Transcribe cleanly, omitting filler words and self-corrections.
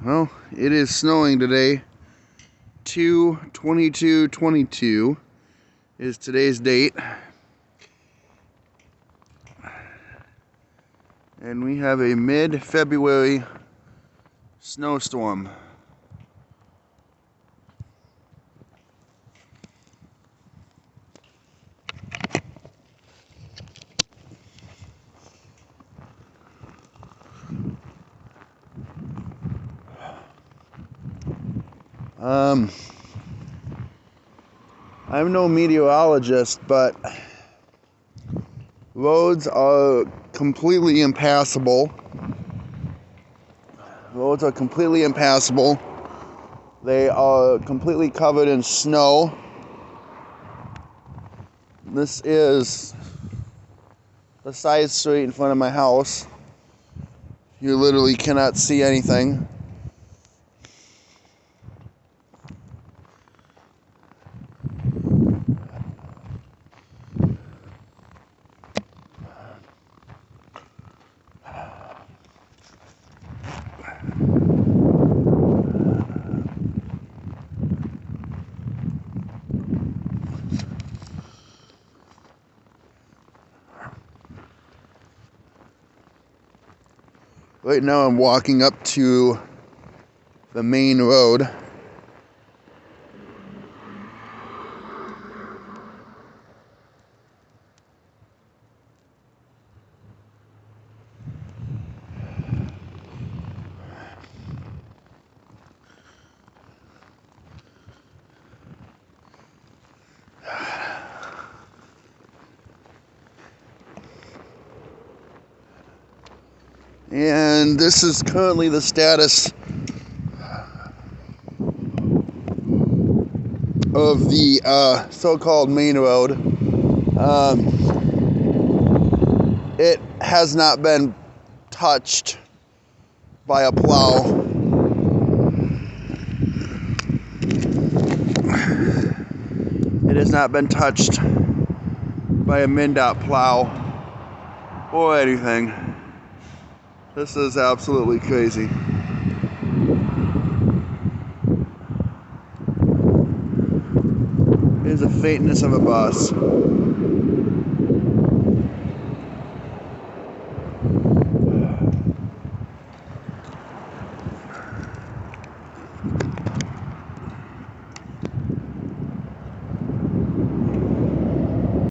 Well, it is snowing today. 2/22/22 is today's date. And we have a mid-February snowstorm. I'm no meteorologist, but roads are completely impassable. Roads are completely impassable. They are completely covered in snow. This is the side street in front of my house. You literally cannot see anything. Right now I'm walking up to the main road. And this is currently the status of the so-called main road. It has not been touched by a plow. It has not been touched by a MnDOT plow or anything. This is absolutely crazy. It is a faintness of a bus.